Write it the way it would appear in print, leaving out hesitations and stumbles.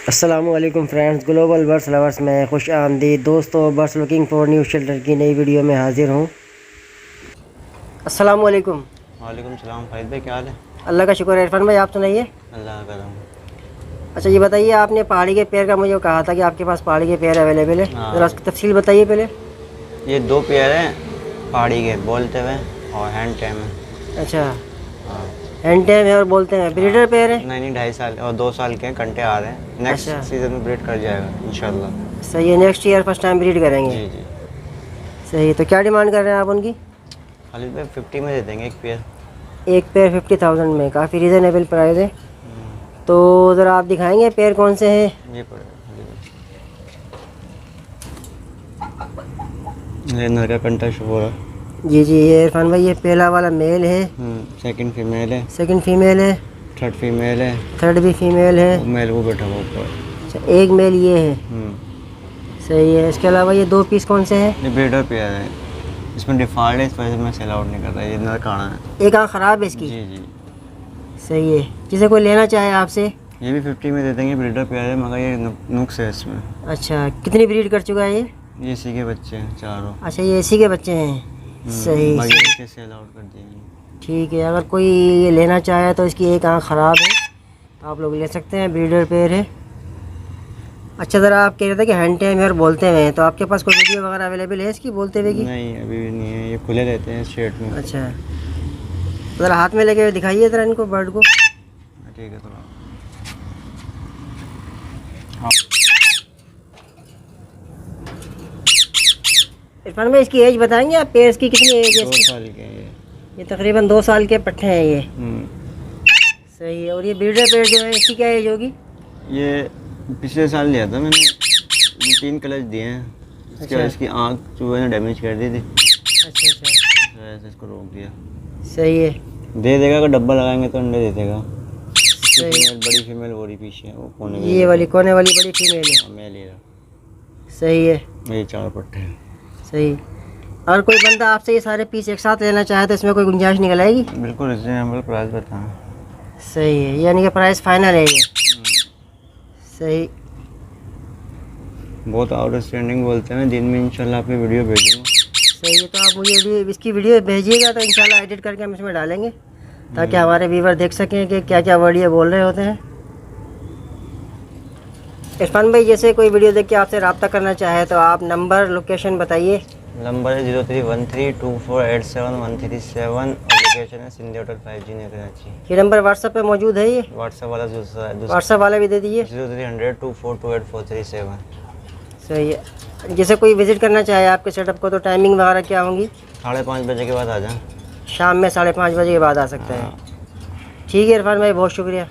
अस्सलामुअलैकुम friends, global birds lovers में खुश आमदीद। दोस्तों, birds looking for new shelter की नई वीडियो में हाजिर हूँ। अस्सलामुअलैकुम। वालेकुम सलाम फाहिद भाई, क्या हाल है? अल्लाह का शुक्र है। इरफान भाई, आप सुनाइए। अल्लाह का करम। अच्छा, ये बताइए, आपने पहाड़ी के पेड़ का मुझे कहा था कि आपके पास पहाड़ी के पेड़ अवेलेबल है। हाँ। ज़रा उसकी तफसील बताइए पहले। ये 2 पेयर हैं पहाड़ी के, बोलते हुए और हैंड टैम है। अच्छा, हाँ। हैंड टैम है और बोलते हैं ब्रीडर पेड़ है। नहीं, 2.5 साल और 2 साल के कंटे आ रहे हैं। नेक्स्ट अच्छा। सीज़न में ब्रीड कर जाएगा इंशाल्लाह। सही है, next year first time breed करेंगे। जी जी। सही, तो क्या डिमांड कर रहे हैं आप उनकी? खालिद भाई 50 में दे देंगे एक पेयर। एक पेड़ 50,000 में, काफ़ी रिजनेबल प्राइस है। तो ज़रा आप दिखाएंगे पेड़ कौन से हैं? ये पड़ेगा खालिद भाई। ये नर का कंटा शो हो रहा है। जी जी, ये इरफान भाई, ये पहला वाला मेल है, सेकंड फीमेल है, सेकंड फीमेल है, थर्ड फीमेल है, थर्ड भी फीमेल है। वो मेल वो बैठा हुआ ऊपर। अच्छा, एक मेल ये है। सही है। इसके अलावा ये 2 पीस कौन से हैं? ये ब्रीडर पेयर है, इसमें डिफ़ॉल्ट है, इस वजह से मैं सेल आउट नहीं कर रहा। ये नर काड़ा है। एक आँख ख़राब है इसकी। जी जी। सही है। जिसे कोई लेना चाहे आपसे। ये भी 50 में दे देंगे, ब्रीडर पेयर है, मगर ये नुक्स है इसमें। अच्छा, कितनी ब्रीड कर चुका है ये? ये इसी के बच्चे हैं चारों। अच्छा, ये इसी के बच्चे हैं। सही बाकी सही। बच्चे सेल आउट कर दिए। ठीक है, अगर कोई ये लेना चाहे तो इसकी एक आँख ख़राब है, आप लोग ले सकते हैं, ब्रीडर पेयर है। अच्छा, ज़रा आप कह रहे थे कि हैंड टाइम है और बोलते हुए हैं, तो आपके पास कोई वीडियो वगैरह अवेलेबल है इसकी बोलते हुए की? नहीं, अभी भी नहीं है, ये खुले रहते हैं शेड में। अच्छा, ज़रा हाथ में लेके दिखाइए ज़रा इनको, बर्ड को। ठीक है, थोड़ा हाँ। इरफान भाई, इसकी एज बताएंगे आप? पेयर्स की कितनी एज है 2 इसकी? साल के हैं ये तकरीबन 2 साल के पट्टे हैं ये। ये। सही है। और ये ब्रीडर पेयर जो है, इसकी क्या एज होगी? ये पिछले साल लिया था मैंने, 3 क्लच दिए हैं। इसके अच्छा। बाद इसकी आँख चूहे ने डैमेज कर दी थी, अच्छा अच्छा, ऐसे इसको रोक दिया। सही है। दे देगा, अगर डब्बा लगाएंगे तो अंडे दे देगा। सही। फीमेल, बड़ी फीमेल वो रही पीछे है, वो कोने में। ये वाली कोने वाली बड़ी फीमेल है। हाँ, मैं ले रहा। सही है। ये 4 पट्टे हैं। सही। और कोई बंदा आपसे ये सारे पीस एक साथ लेना चाहे तो इसमें कोई गुंजाइश निकल आएगी? बिल्कुल रिजनेबल प्राइस बताएं। सही है, यानी कि प्राइस फाइनल है ये। सही। बहुत आउटस्टैंडिंग बोलते हैं, दिन में इंशाल्लाह आपकी वीडियो भेजूँगा। सही है, तो आप मुझे इसकी वीडियो भेजिएगा तो इंशाल्लाह एडिट करके हम इसमें डालेंगे, ताकि हमारे व्यूवर देख सकें कि क्या क्या वर्ड ये बोल रहे होते हैं। इरफान भाई, जैसे कोई वीडियो देख के आपसे रब्ता करना चाहे तो आप नंबर लोकेशन बताइए। नंबर है 031324871337 और लोकेशन है सिंधी होटल 5G ने कराची। ये नंबर व्हाट्सएप पे मौजूद है? ये व्हाट्सएप वाला दूसरा है, व्हाट्सएप वाला भी दे दीजिए। 0300242847। सही है। जैसे कोई विज़िट करना चाहे आपके सेटअप को तो टाइमिंग वगैरह क्या होंगी? 5:30 बजे के बाद आ जाएँ। शाम में 5:30 बजे के बाद आ सकते हैं। ठीक है इरफान भाई, बहुत शुक्रिया।